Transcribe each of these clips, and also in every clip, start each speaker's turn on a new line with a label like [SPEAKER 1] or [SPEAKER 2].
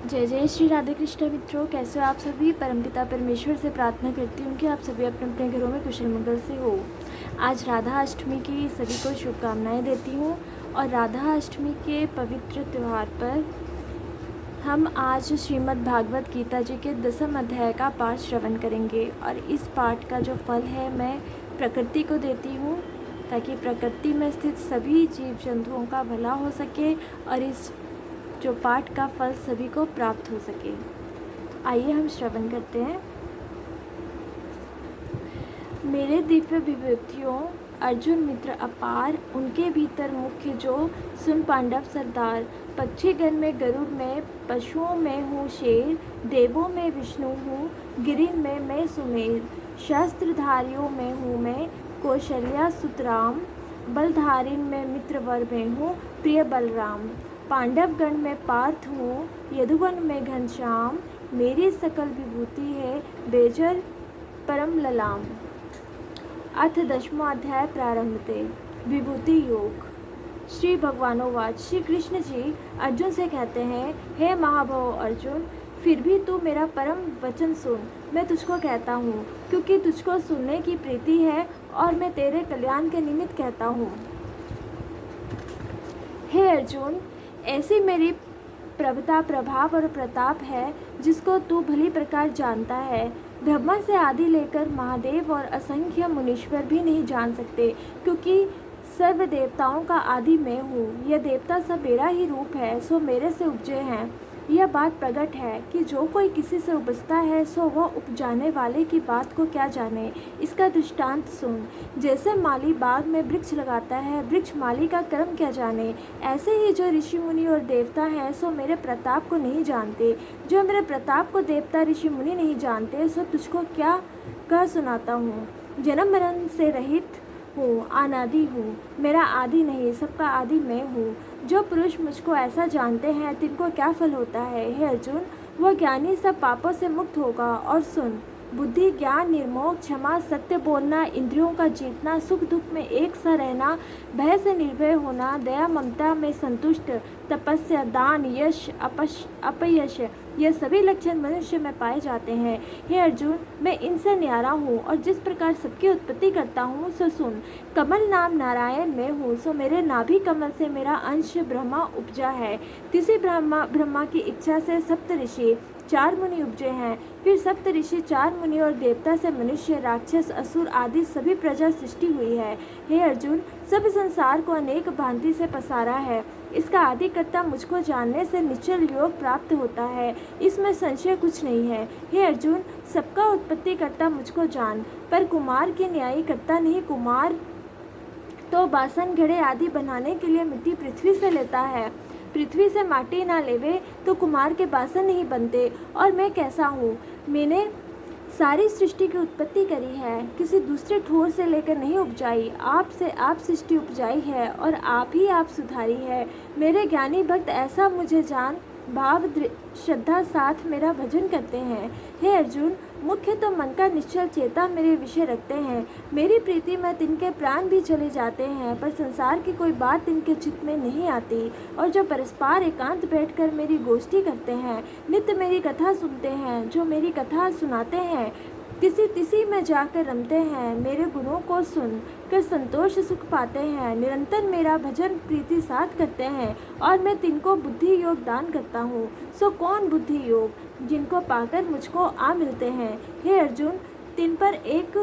[SPEAKER 1] जय जय श्री राधे कृष्ण मित्रों, कैसे हो आप सभी। परमपिता परमेश्वर से प्रार्थना करती हूँ कि आप सभी अपने अपने घरों में कुशल मंगल से हो। आज राधा अष्टमी की सभी को शुभकामनाएं देती हूँ और राधा अष्टमी के पवित्र त्यौहार पर हम आज श्रीमद् भागवत गीता जी के 10वें अध्याय का पाठ श्रवण करेंगे। और इस पाठ का जो फल है मैं प्रकृति को देती हूँ, ताकि प्रकृति में स्थित सभी जीव जंतुओं का भला हो सके और इस जो पाठ का फल सभी को प्राप्त हो सके। आइए हम श्रवण करते हैं। मेरे दिव्य विभूतियों अर्जुन मित्र अपार, उनके भीतर मुख्य जो सुन पांडव सरदार। पक्षीगण में गरुड़ में, पशुओं में हूँ शेर, देवों में विष्णु हूँ, गिरिन में मैं सुमेर। शस्त्रधारियों में हूँ मैं कौशल्या सुतराम, बलधारिन में मित्रवर में हूँ प्रिय बलराम। पांडवगण में पार्थ हूँ, यदुवन में घनश्याम, मेरी सकल विभूति है बेजर परम ललाम। अथ 10वां अध्याय प्रारंभते। विभूति योग। श्री भगवानोवाच। श्री कृष्ण जी अर्जुन से कहते हैं, हे महाभाव अर्जुन, फिर भी तू मेरा परम वचन सुन। मैं तुझको कहता हूँ क्योंकि तुझको सुनने की प्रीति है और मैं तेरे कल्याण के निमित्त कहता हूँ। हे अर्जुन, ऐसी मेरी प्रभुता, प्रभाव और प्रताप है जिसको तू भली प्रकार जानता है। ब्रह्मा से आदि लेकर महादेव और असंख्य मुनीश्वर भी नहीं जान सकते, क्योंकि सर्व देवताओं का आदि मैं हूँ। यह देवता सब मेरा ही रूप है, सो मेरे से उपजे हैं। यह बात प्रकट है कि जो कोई किसी से उपजता है सो वह उपजाने वाले की बात को क्या जाने। इसका दृष्टांत सुन। जैसे माली बाग में वृक्ष लगाता है, वृक्ष माली का कर्म क्या जाने, ऐसे ही जो ऋषि मुनि और देवता हैं सो मेरे प्रताप को नहीं जानते। जो मेरे प्रताप को देवता ऋषि मुनि नहीं जानते सो तुझको क्या कह सुनाता हूँ। जन्म मरण से रहित हूँ, अनादि हूँ, मेरा आदि नहीं, सबका आदि मैं हूँ। जो पुरुष मुझको ऐसा जानते हैं तिनको क्या फल होता है। हे अर्जुन, वह ज्ञानी सब पापों से मुक्त होगा। और सुन, बुद्धि, ज्ञान, निर्मोह, क्षमा, सत्य बोलना, इंद्रियों का जीतना, सुख दुख में एक सा रहना, भय से निर्भय होना, दया ममता में संतुष्ट, तपस्या, दान, यश, अपयश, ये सभी लक्षण मनुष्य में पाए जाते हैं। हे अर्जुन, मैं इनसे न्यारा हूँ और जिस प्रकार सबकी उत्पत्ति करता हूँ सो सुन। कमल नाम नारायण में हूँ, सो मेरे नाभि कमल से मेरा अंश ब्रह्मा उपजा है। किसी ब्रह्मा की इच्छा से सप्त ऋषि 4 मुनि उपजे हैं। फिर सप्त ऋषि, 4 मुनि और देवता से मनुष्य, राक्षस, असुर आदि सभी प्रजा सृष्टि हुई है। हे अर्जुन, सब संसार को अनेक भांति से पसारा है। इसका आदिकर्ता मुझको जानने से निश्चल योग प्राप्त होता है, इसमें संशय कुछ नहीं है। हे अर्जुन, सबका उत्पत्ति करता मुझको जान, पर कुमार की न्यायी करता नहीं। कुमार तो बासन, घड़े आदि बनाने के लिए मिट्टी पृथ्वी से लेता है। पृथ्वी से माटी ना लेवे तो कुमार के बासन नहीं बनते। और मैं कैसा हूँ, मैंने सारी सृष्टि की उत्पत्ति करी है, किसी दूसरे ठोर से लेकर नहीं उपजाई। आप से आप सृष्टि उपजाई है और आप ही आप सुधारी है। मेरे ज्ञानी भक्त ऐसा मुझे जान भाव श्रद्धा साथ मेरा भजन करते हैं। हे अर्जुन, मुख्य तो मन का निश्चल चेता मेरे विषय रखते हैं। मेरी प्रीति में तिनके प्राण भी चले जाते हैं, पर संसार की कोई बात तिनके चित्त में नहीं आती। और जो परस्पर एकांत बैठकर मेरी गोष्ठी करते हैं, नित्य मेरी कथा सुनते हैं, जो मेरी कथा सुनाते हैं, किसी तिसी में जाकर रमते हैं, मेरे गुणों को सुन कर संतोष सुख पाते हैं, निरंतर मेरा भजन प्रीति साथ करते हैं, और मैं तिनको बुद्धि योग दान करता हूँ। सो कौन बुद्धि योग, जिनको पाकर मुझको आ मिलते हैं। हे अर्जुन, तिन पर एक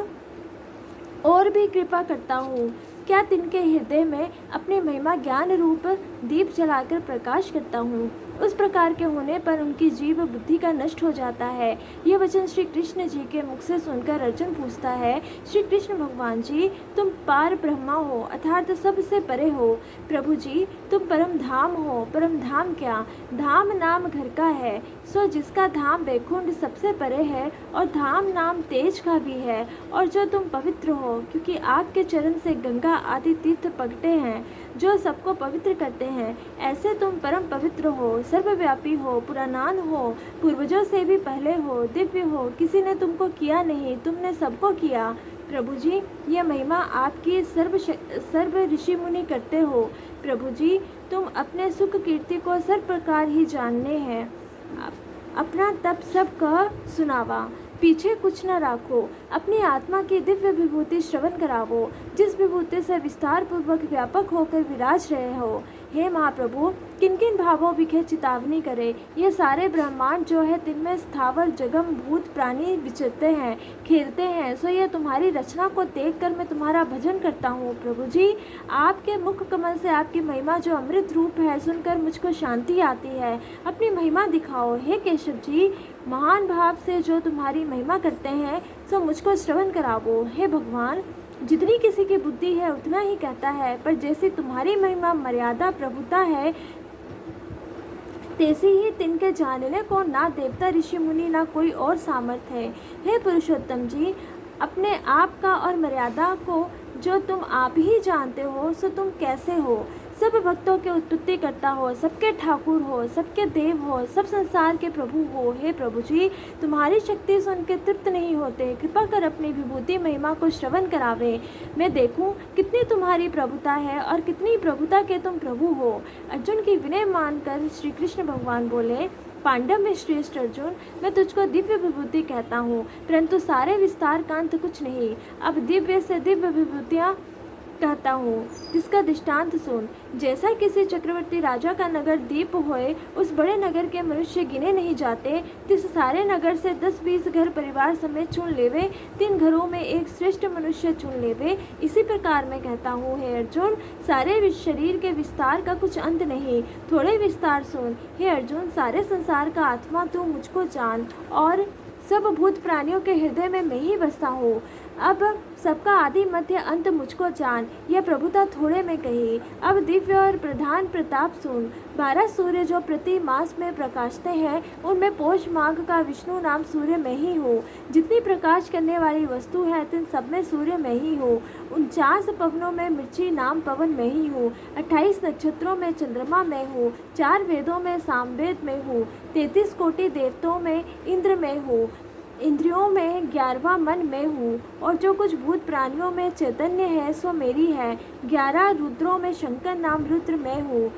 [SPEAKER 1] और भी कृपा करता हूँ। क्या तिनके हृदय में अपनी महिमा ज्ञान रूप दीप जलाकर प्रकाश करता हूँ। उस प्रकार के होने पर उनकी जीव बुद्धि का नष्ट हो जाता है। ये वचन श्री कृष्ण जी के मुख से सुनकर अर्जुन पूछता है, श्री कृष्ण भगवान जी, तुम पार ब्रह्मा हो, अर्थात सबसे परे हो। प्रभु जी, तुम परम धाम हो। परम धाम क्या, धाम नाम घर का है, सो जिसका धाम वैकुंठ सबसे परे है, और धाम नाम तेज का भी है। और जो तुम पवित्र हो, क्योंकि आपके चरण से गंगा आदि तीर्थ प्रगटे हैं, जो सबको पवित्र करते हैं। ऐसे तुम परम पवित्र हो, सर्वव्यापी हो, पुराणान हो, पूर्वजों से भी पहले हो, दिव्य हो, किसी ने तुमको किया नहीं, तुमने सबको किया। प्रभु जी, यह महिमा आपकी सर्व ऋषि मुनि करते हो। प्रभु जी, तुम अपने सुख कीर्ति को सर्व प्रकार ही जानने हैं। अपना तप सब कह सुनावा, पीछे कुछ न राखो, अपनी आत्मा की दिव्य विभूति श्रवण करावो, जिस विभूति से विस्तार पूर्वक व्यापक होकर विराज रहे हो। हे महाप्रभु, किन किन भावों विखे चितावनी करे। ये सारे ब्रह्मांड जो है तिनमें स्थावर जगम भूत प्राणी विचरते हैं, खेलते हैं, सो ये तुम्हारी रचना को देखकर मैं तुम्हारा भजन करता हूँ। प्रभु जी, आपके मुख कमल से आपकी महिमा जो अमृत रूप है सुनकर मुझको शांति आती है। अपनी महिमा दिखाओ। हे केशव जी, महान भाव से जो तुम्हारी महिमा करते हैं सो मुझको श्रवण करावो। हे भगवान, जितनी किसी की बुद्धि है उतना ही कहता है, पर जैसी तुम्हारी महिमा मर्यादा प्रभुता है तैसे ही तिनके जानने को ना देवता ऋषि मुनि ना कोई और सामर्थ है। हे पुरुषोत्तम जी, अपने आप का और मर्यादा को जो तुम आप ही जानते हो सो तुम कैसे हो। सब भक्तों के उत्पत्ति करता हो, सबके ठाकुर हो, सबके देव हो, सब संसार के प्रभु हो। हे प्रभु जी, तुम्हारी शक्ति सुन के तृप्त नहीं होते, कृपा कर अपनी विभूति महिमा को श्रवण करावे। मैं देखूं कितनी तुम्हारी प्रभुता है और कितनी प्रभुता के तुम प्रभु हो। अर्जुन की विनय मानकर श्री कृष्ण भगवान बोले, पांडव में श्रेष्ठ अर्जुन, मैं तुझको दिव्य विभूति कहता हूँ, परंतु सारे विस्तार का अंत कुछ नहीं। अब दिव्य से दिव्य विभूतियाँ कहता हूँ, जिसका दृष्टांत सुन। जैसा किसी चक्रवर्ती राजा का नगर दीप होए, उस बड़े नगर के मनुष्य गिने नहीं जाते, तिस सारे नगर से 10-20 घर परिवार समेत चुन लेवे, 3 घरों में एक श्रेष्ठ मनुष्य चुन लेवे। इसी प्रकार मैं कहता हूँ, हे अर्जुन, सारे शरीर के विस्तार का कुछ अंत नहीं। थोड़े विस्तार सुन। हे अर्जुन, सारे संसार का आत्मा तू मुझको जान, और सब भूत प्राणियों के हृदय में मैं ही बसता हूँ। अब सबका आदि मध्य अंत मुझको जान, यह प्रभुता थोड़े में कही। अब दिव्य और प्रधान प्रताप सुन। 12 सूर्य जो प्रति मास में प्रकाशते हैं, उनमें पोष माघ का विष्णु नाम सूर्य में ही हो। जितनी प्रकाश करने वाली वस्तु है तिन सब में सूर्य में ही हो। 49 पवनों में मिर्ची नाम पवन में ही हो। 28 नक्षत्रों में चंद्रमा में हो। 4 वेदों में सामवेद में हो। 33 कोटि देवताओं में इंद्र में हो। इंद्रियों में 11वां मन में हूँ, और जो कुछ भूत प्राणियों में चैतन्य है सो मेरी है। 11 रुद्रों में शंकर नाम रुद्र में हूँ।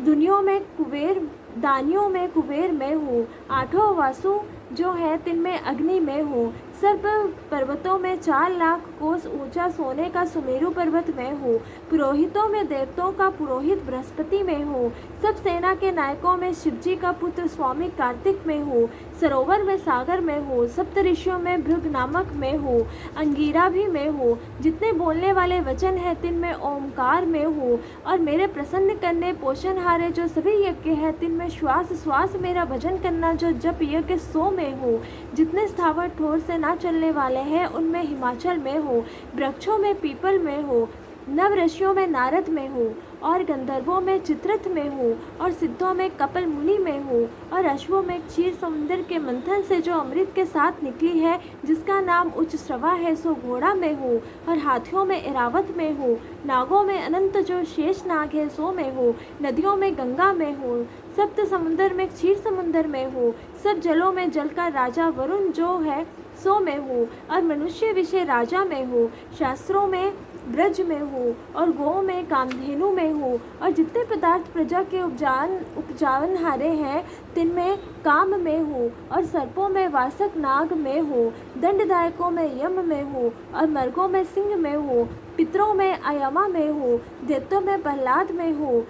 [SPEAKER 1] दुनियों में कुबेर, दानियों में कुबेर में हूँ। 8 वासु जो है तिनमें अग्नि में हूँ। सर्प पर्वतों में 4 लाख कोस ऊंचा सोने का सुमेरु पर्वत में हूँ। पुरोहितों में देवताओं का पुरोहित बृहस्पति में हूँ। सब सेना के नायकों में शिवजी का पुत्र स्वामी कार्तिक में हूँ। सरोवर में सागर में हूँ। सप्त ऋषियों में भृग नामक में हूँ। अंगीरा भी में हूँ। जितने बोलने वाले वचन है तिनमें ओमकार में हूँ। और मेरे प्रसन्न करने पोषण हारे जो सभी यज्ञ है तिनमें श्वास श्वास मेरा भजन करना जो जप यज्ञ सो में हूँ। जितने स्थावर ठोर से ना चलने वाले हैं उनमें हिमाचल में हो। वृक्षों में पीपल में हो। नव ऋषियों में नारद में हो, और गंधर्वों में चित्रथ में हो, और सिद्धों में कपिल मुनि में हो, और अश्वों में क्षीर समुद्र के मंथन से जो अमृत के साथ निकली है, जिसका नाम उच्च श्रवा है सो घोड़ा में हो, और हाथियों में ऐरावत में हो। नागों में अनंत जो शेष नाग है सो में हो। नदियों में गंगा में हो। सप्त समुद्र में क्षीर समुद्र में हो। सब जलों में जल का राजा वरुण जो है सो में हो, और मनुष्य विषय राजा में हो। शास्त्रों में ब्रज में हो, और गौ में कामधेनु में हो, और जितने पदार्थ प्रजा के उपजावन हारे हैं तिनमें काम में हो, और सर्पों में वासक नाग में हो। दंडदायकों में यम में हो, और मर्गों में सिंह में हो। पितरों में अयमा में हो। दैत्यों में प्रहलाद में हो।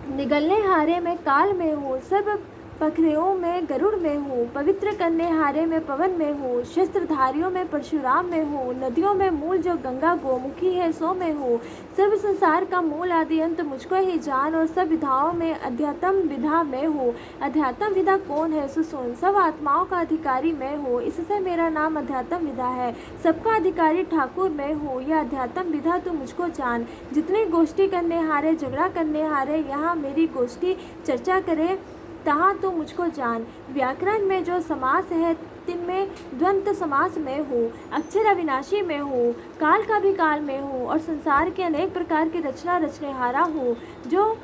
[SPEAKER 1] निगलने हारे में काल में हो। सब पखरियों में गरुड़ में हो। पवित्र करने हारे में पवन में हो। शस्त्रधारियों में परशुराम में हो। नदियों में मूल जो गंगा गोमुखी है सो में हो। सर्व संसार का मूल आदि अंत मुझको ही जान, और सब विधाओं में अध्यात्म विधा में हो। अध्यात्म विधा कौन है सो सुन। सब आत्माओं का अधिकारी मैं हो, इससे मेरा नाम अध्यात्म विधा है। सबका अधिकारी ठाकुर मैं हो, यह अध्यात्म विधा तू मुझको जान। जितने गोष्ठी करने हारे झगड़ा करने हारे यहाँ मेरी गोष्ठी चर्चा करे, तहाँ तो मुझको जान। व्याकरण में जो समास है तिनमें द्वंद्व समास में हो। अक्षर अविनाशी में हो। काल का भी काल में हो, और संसार के अनेक प्रकार की रचना रचने हारा हो। जो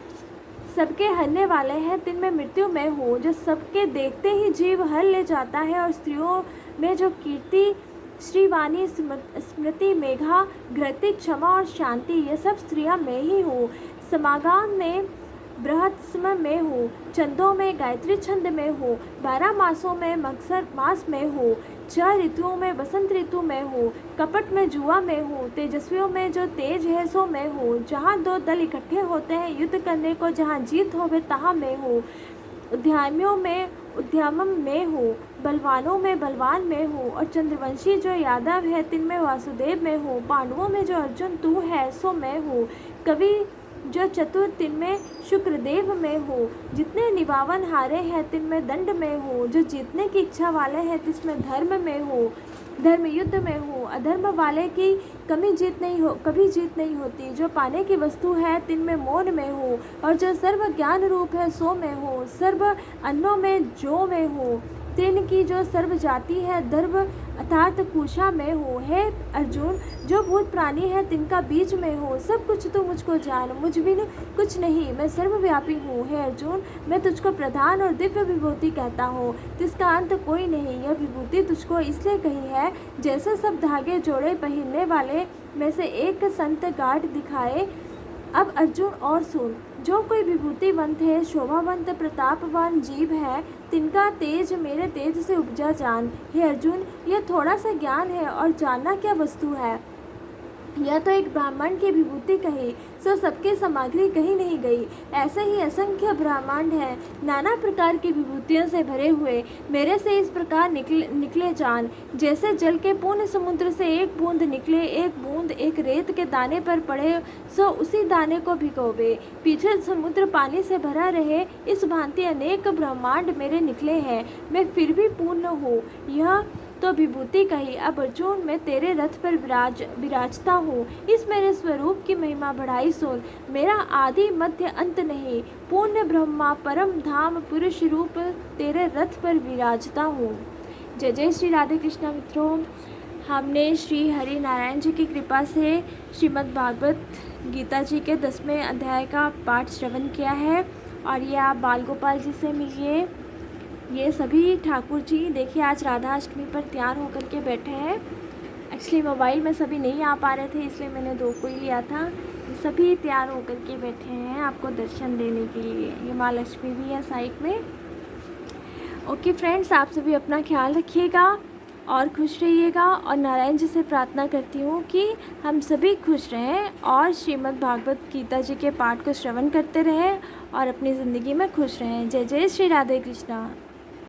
[SPEAKER 1] सबके हरने वाले हैं तिनमें मृत्यु में हो। जो सबके देखते ही जीव हर ले जाता है, और स्त्रियों में जो कीर्ति श्रीवाणी स्मृति मेघा घृति क्षमा और शांति, ये सब स्त्रियां में ही हो। समागम में बृहस्म में हो, चंदों में गायत्री छंद में हो, 12 मासों में मगसर मास में हो, 6 ऋतुओं में बसंत ऋतु में हो, कपट में जुआ में हो, तेजस्वियों में जो तेज है सो में हो, जहाँ 2 दल इकट्ठे होते हैं युद्ध करने को, जहाँ जीत होवे तहाँ में हो, उद्यमियों में उद्यमम में हो, बलवानों में बलवान में हो, और चंद्रवंशी जो यादव है तिनमें वासुदेव में हो, पांडवों में जो अर्जुन तू है सो मैं हो, कवि जो चतुर तिनमें शुक्रदेव में हो, जितने निभावन हारे हैं तिनमें दंड में हो, जो जीतने की इच्छा वाले हैं तिसमें धर्म में हो, धर्म युद्ध में हो, अधर्म वाले की कभी जीत नहीं होती, जो पाने की वस्तु है तिनमें मौन में हो, और जो सर्व ज्ञान रूप है सो में हो, सर्व अन्नों में जो में हो, तिन की जो सर्व जाति है धर्म अर्थात कुशा में हो। हे अर्जुन, जो भूत प्राणी है तिनका बीच में हो, सब कुछ तू मुझको जान, मुझ बिन कुछ नहीं, मैं सर्वव्यापी हूँ। हे अर्जुन, मैं तुझको प्रधान और दिव्य विभूति कहता हूँ, जिसका अंत कोई नहीं। यह विभूति तुझको इसलिए कही है, जैसे सब धागे जोड़े पहनने वाले में से एक संत गांठ दिखाए। अब अर्जुन और सुन, जो कोई विभूतिवंत है, शोभावंत प्रतापवान जीव है, तिनका तेज मेरे तेज से उपजा जान। हे अर्जुन, यह थोड़ा सा ज्ञान है और जानना क्या वस्तु है। यह तो एक ब्राह्मण की विभूति कही, सो सबकी सामग्री कही नहीं गई। ऐसे ही असंख्य ब्रह्मांड है, नाना प्रकार की विभूतियों से भरे हुए, मेरे से इस प्रकार निकले जान। जैसे जल के पूर्ण समुद्र से एक बूंद निकले, एक बूंद एक रेत के दाने पर पड़े, सो उसी दाने को भिगोवे, पीछे समुद्र पानी से भरा रहे। इस भांति अनेक ब्रह्मांड मेरे निकले हैं, मैं फिर भी पूर्ण हूँ। यह तो विभूति कही। अब अर्जुन, मैं तेरे रथ पर विराजता हूँ, इस मेरे स्वरूप की महिमा बढ़ाई सुन। मेरा आदि मध्य अंत नहीं, पूर्ण ब्रह्मा परम धाम पुरुष रूप तेरे रथ पर विराजता हूँ। जय जय श्री राधे कृष्णा। मित्रों, हमने श्री हरि नारायण जी की कृपा से श्रीमद् भागवत गीता जी के 10वें अध्याय का पाठ श्रवण किया है, और ये आप बाल गोपाल जी से मिलिए। ये सभी ठाकुर जी देखिए आज राधा अष्टमी पर तैयार होकर के बैठे हैं। एक्चुअली मोबाइल में सभी नहीं आ पा रहे थे, इसलिए मैंने 2 को ही लिया था। ये सभी तैयार होकर के बैठे हैं आपको दर्शन देने के लिए। ये माँ लक्ष्मी भी है साइड में। ओके फ्रेंड्स, आप सभी अपना ख्याल रखिएगा और खुश रहिएगा, और नारायण जी से प्रार्थना करती हूँ कि हम सभी खुश रहें और श्रीमद् भागवत गीता जी के पाठ को श्रवण करते रहें और अपनी ज़िंदगी में खुश रहें। जय जय श्री राधे कृष्णा।